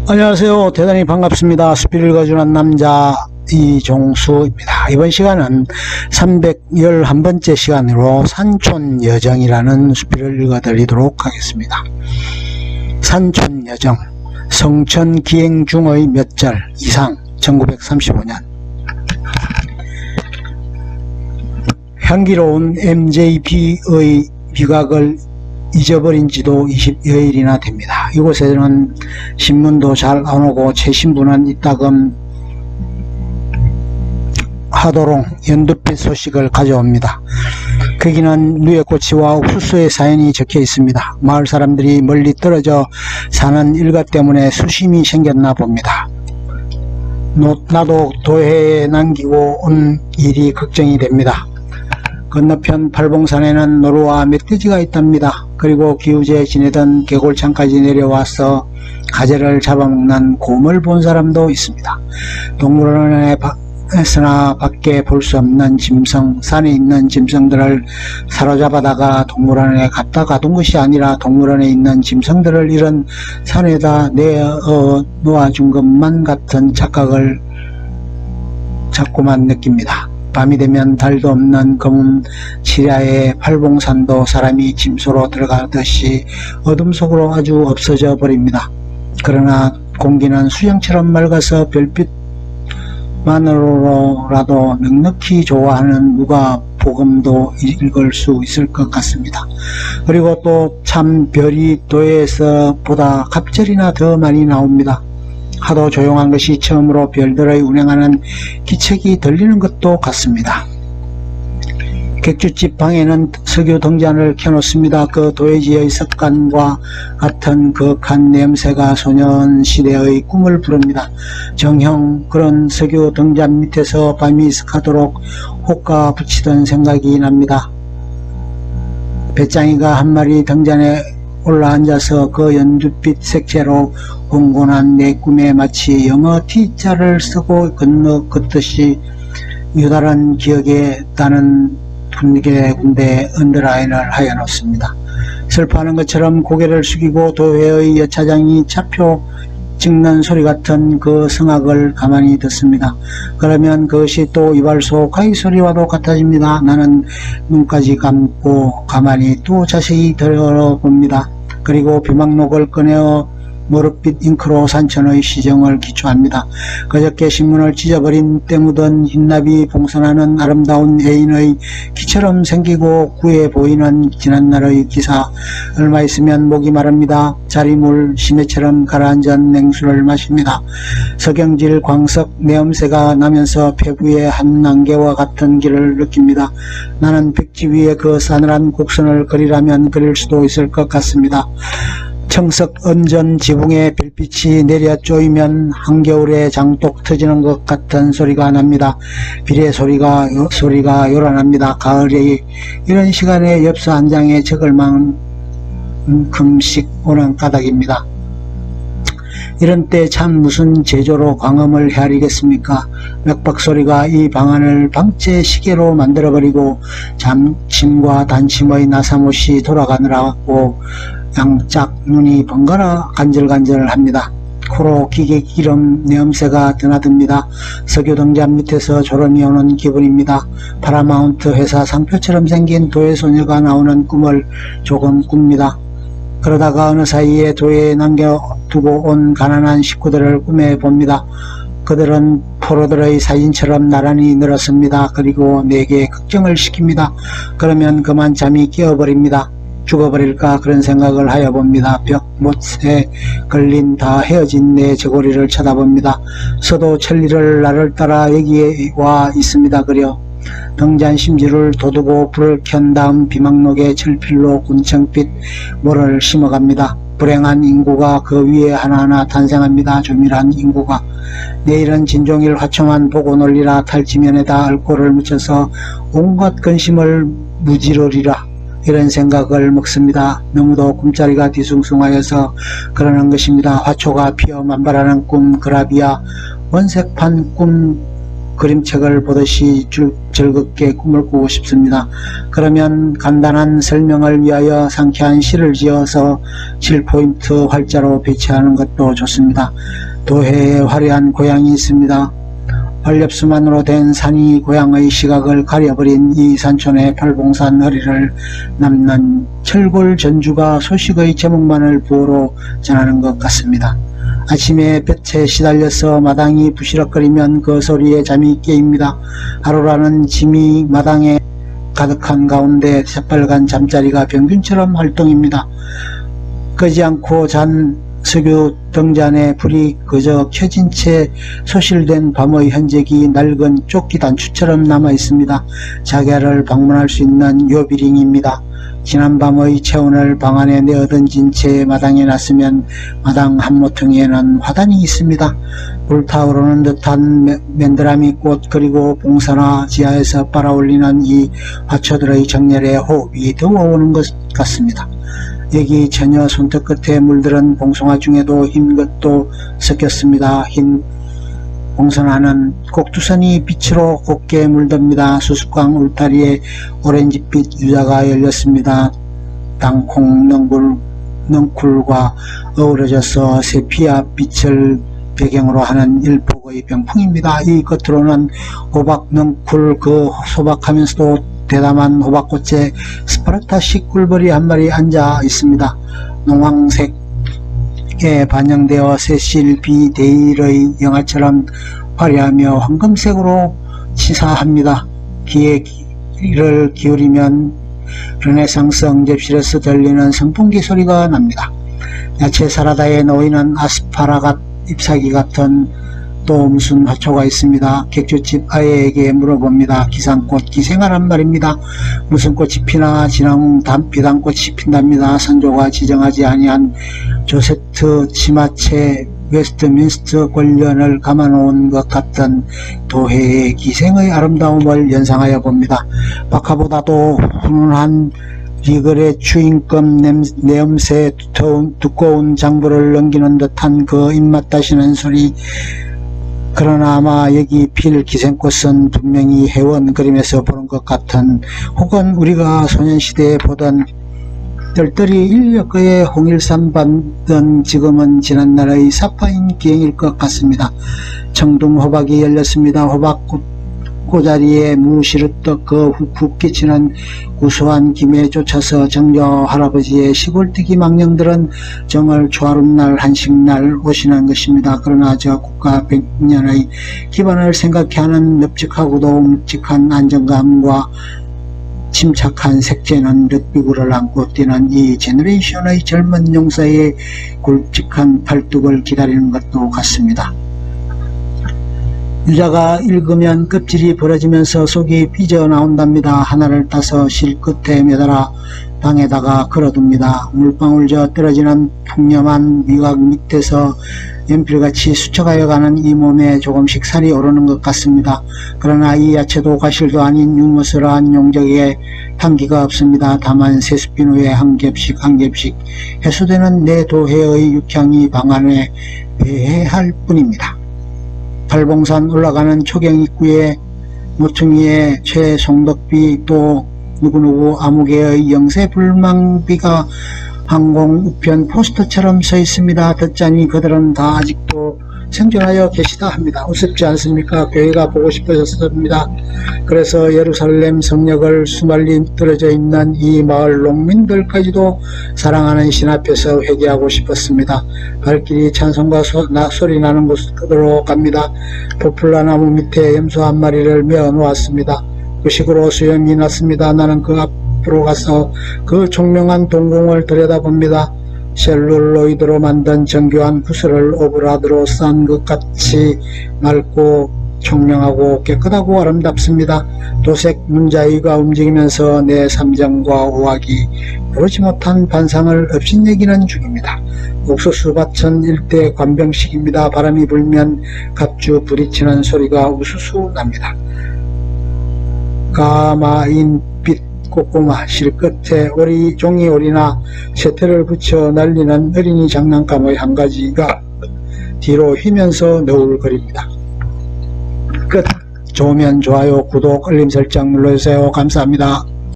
안녕하세요. 대단히 반갑습니다. 숲을 읽어주는 남자 이종수입니다. 이번 시간은 311번째 시간으로 산촌여정이라는 수필을 읽어드리도록 하겠습니다. 산촌여정, 성천기행중의 몇 절 이상, 1935년. 향기로운 MJB의 비각을 잊어버린 지도 20여일이나 됩니다. 이곳에는 신문도 잘 안 오고 최신부는 이따금 하도록 연두빛 소식을 가져옵니다. 거기는 누에꼬치와 옥수수의 사연이 적혀 있습니다. 마을 사람들이 멀리 떨어져 사는 일가 때문에 수심이 생겼나 봅니다. 나도 도해에 남기고 온 일이 걱정이 됩니다. 건너편 팔봉산에는 노루와 멧돼지가 있답니다. 그리고 기우제 지내던 개골창까지 내려와서 가재를 잡아먹는 곰을 본 사람도 있습니다. 동물원에서나 밖에 볼 수 없는 짐승, 산에 있는 짐승들을 사로잡아다가 동물원에 갖다 가둔 것이 아니라 동물원에 있는 짐승들을 이런 산에다 내어 놓아준 것만 같은 착각을 자꾸만 느낍니다. 밤이 되면 달도 없는 검은 지하의 팔봉산도 사람이 짐소로 들어가듯이 어둠 속으로 아주 없어져 버립니다. 그러나 공기는 수정처럼 맑아서 별빛만으로라도 넉넉히 좋아하는 누가복음도 읽을 수 있을 것 같습니다. 그리고 또 참 별이 도에서 보다 갑절이나 더 많이 나옵니다. 하도 조용한 것이 처음으로 별들의 운행하는 기척이 들리는 것도 같습니다. 객주집 방에는 석유 등잔을 켜놓습니다. 그 도해지의 습관과 같은 그윽한 냄새가 소년시대의 꿈을 부릅니다. 정형 그런 석유 등잔 밑에서 밤이 스카도록 호가 붙이던 생각이 납니다. 배짱이가 한 마리 등잔에 올라앉아서 그 연두빛 색채로 온곤한 내 꿈에 마치 영어 T자를 쓰고 건너 걷듯이 유달한 기억에 따는 군데 언더라인을 하여 놓습니다. 슬퍼하는 것처럼 고개를 숙이고 도회의 여차장이 차표 찍는 소리 같은 그 성악을 가만히 듣습니다. 그러면 그것이 또 이발소 가위 소리와도 같아집니다. 나는 눈까지 감고 가만히 또 자세히 들어봅니다. 그리고 비망록을 꺼내어 모릇빛 잉크로 산천의 시정을 기초합니다. 그저께 신문을 찢어버린 때 묻은 흰나비 봉선하는 아름다운 애인의 키처럼 생기고 구해 보이는 지난날의 기사. 얼마 있으면 목이 마릅니다. 자리물 시내처럼 가라앉은 냉수를 마십니다. 석영질 광석 내음새가 나면서 폐부의 한 안개와 같은 길을 느낍니다. 나는 백지 위에 그 싸늘한 곡선을 그리라면 그릴 수도 있을 것 같습니다. 청석 언전 지붕에 별빛이 내려 쪼이면 한겨울에 장독 터지는 것 같은 소리가 납니다. 비례 소리가 요란합니다. 가을에 이런 시간에 엽서 한 장에 적을 만큼씩 오는 까닭입니다. 이런 때 참 무슨 제조로 광음을 헤아리겠습니까? 맥박 소리가 이 방안을 방째 시계로 만들어버리고 잠침과 단침의 나사못이 돌아가느라고 양짝 눈이 번갈아 간질간질합니다. 코로 기계 기름 내음새가 드나듭니다. 석유 등잔 밑에서 졸음이 오는 기분입니다. 파라마운트 회사 상표처럼 생긴 도예 소녀가 나오는 꿈을 조금 꿉니다. 그러다가 어느 사이에 도예에 남겨두고 온 가난한 식구들을 꿈에 봅니다. 그들은 포로들의 사진처럼 나란히 늘었습니다. 그리고 내게 걱정을 시킵니다. 그러면 그만 잠이 깨어버립니다. 죽어버릴까 그런 생각을 하여 봅니다. 벽못에 걸린 다 헤어진 내 저고리를 쳐다봅니다. 서도 천리를 나를 따라 여기에 와 있습니다. 그려 등잔 심지를 돋우고 불을 켠 다음 비망록에 철필로 군청빛 모를 심어갑니다. 불행한 인구가 그 위에 하나하나 탄생합니다. 조밀한 인구가. 내일은 진종일 화초만 보고 놀리라. 탈지면에다 알코올을 묻혀서 온갖 근심을 무지르리라. 이런 생각을 먹습니다. 너무도 꿈자리가 뒤숭숭하여서 그러는 것입니다. 화초가 피어 만발하는 꿈, 그라비아, 원색판 꿈 그림책을 보듯이 즐겁게 꿈을 꾸고 싶습니다. 그러면 간단한 설명을 위하여 상쾌한 시를 지어서 7포인트 활자로 배치하는 것도 좋습니다. 도해에 화려한 고향이 있습니다. 활엽수만으로 된 산이 고향의 시각을 가려버린 이 산촌의 팔봉산 허리를 남는 철골 전주가 소식의 제목만을 부어로 전하는 것 같습니다. 아침에 볕에 시달려서 마당이 부시럭거리면 그 소리에 잠이 깨입니다. 하루라는 짐이 마당에 가득한 가운데 새빨간 잠자리가 병균처럼 활동입니다. 끄지 않고 잔 석유 등잔에 불이 그저 켜진 채 소실된 밤의 흔적이 낡은 조끼 단추처럼 남아 있습니다. 자기를 방문할 수 있는 요비링입니다. 지난밤의 체온을 방 안에 내어던진 채 마당에 놨으면 마당 한 모퉁이에는 화단이 있습니다. 불타오르는 듯한 맨드라미 꽃 그리고 봉사나 지하에서 빨아올리는 이 화초들의 정열에 호흡이 더워오는 것 같습니다. 여기 처녀 손톱 끝에 물들은 봉송화 중에도 흰 것도 섞였습니다. 흰 봉선화는 꼭두선이 빛으로 곱게 물듭니다. 수수광 울타리에 오렌지빛 유자가 열렸습니다. 땅콩 넝쿨과 어우러져서 세피아 빛을 배경으로 하는 일폭의 병풍입니다. 이 겉으로는 호박 넝쿨 그 소박하면서도 대담한 호박꽃에 스파르타식 꿀벌이 한 마리 앉아 있습니다. 농황색에 반영되어 세실 비 데일의 영화처럼 화려하며 황금색으로 치사합니다. 귀를 기울이면 르네상스 응접실에서 들리는 선풍기 소리가 납니다. 야채 사라다에 놓이는 아스파라갓 잎사귀 같은 또 무슨 화초가 있습니다. 객주집 아이에게 물어봅니다. 기상꽃 기생하란 말입니다. 무슨 꽃이 피나 지나무 비단꽃이 핀답니다. 선조가 지정하지 아니한 조세트 치마채 웨스트민스터 권련을 감아놓은 것 같던 도해의 기생의 아름다움을 연상하여 봅니다. 박하보다도 훈훈한 리글의 추임금 내음새 두꺼운 장부를 넘기는 듯한 그 입맛 다시는 소리. 그러나 아마 여기 필 기생꽃은 분명히 해원 그림에서 보는 것 같은, 혹은 우리가 소년시대에 보던 뜰뜰이 인력거에 홍일산 받던 지금은 지난날의 사파인 기행일 것 같습니다. 청둥호박이 열렸습니다. 호박꽃 꼬자리에 무시르떡 그 훅훅 끼치는 구수한 김에 쫓아서 정저 할아버지의 시골뜨기 망령들은 정월 초하룻날 한식날 오시는 것입니다. 그러나 저 국가 100년의 기반을 생각해 하는 넓직하고도 묵직한 안정감과 침착한 색채는 늑비구를 안고 뛰는 이 제너레이션의 젊은 용사의 굵직한 팔뚝을 기다리는 것도 같습니다. 유자가 읽으면 껍질이 벌어지면서 속이 삐져나온답니다. 하나를 따서 실 끝에 매달아 방에다가 걸어둡니다. 물방울 떨어지는 풍념한 미각 밑에서 연필같이 스쳐가여 가는 이 몸에 조금씩 살이 오르는 것 같습니다. 그러나 이 야채도 과실도 아닌 유머스러한 용적에 향기가 없습니다. 다만 세수빈 후에 한 겹씩 한 겹씩 해소되는 내 도해의 육향이 방 안에 배해할 뿐입니다. 팔봉산 올라가는 초경 입구에 모퉁이에 최송덕비 또 누구누구 아무개의 영세불망비가 항공 우편 포스터처럼 서 있습니다. 듣자니 그들은 다 아직도 생존하여 계시다 합니다. 우습지 않습니까? 교회가 보고 싶어졌습니다. 그래서 예루살렘 성역을 수말리 떨어져 있는 이 마을 농민들까지도 사랑하는 신 앞에서 회개하고 싶었습니다. 발길이 찬송과 소리 나는 곳으로 갑니다. 포플라 나무 밑에 염소 한 마리를 메어 놓았습니다. 그 식으로 수염이 났습니다. 나는 그 앞으로 가서 그 총명한 동공을 들여다봅니다. 셀룰로이드로 만든 정교한 구슬을 오브라드로 싼 것 같이 맑고 총명하고 깨끗하고 아름답습니다. 도색 문자위가 움직이면서 내 삼정과 오악이 부르지 못한 반상을 업신여기는 중입니다. 옥수수 밭은 일대 관병식입니다. 바람이 불면 갑주 부딪히는 소리가 우수수 납니다. 가마인빛 꼬꼬마 실끝에 종이오리나 쇠퇴를 붙여 날리는 어린이 장난감의 한 가지가 뒤로 휘면서 너울거립니다. 끝. 좋으면 좋아요, 구독, 알림 설정 눌러주세요. 감사합니다.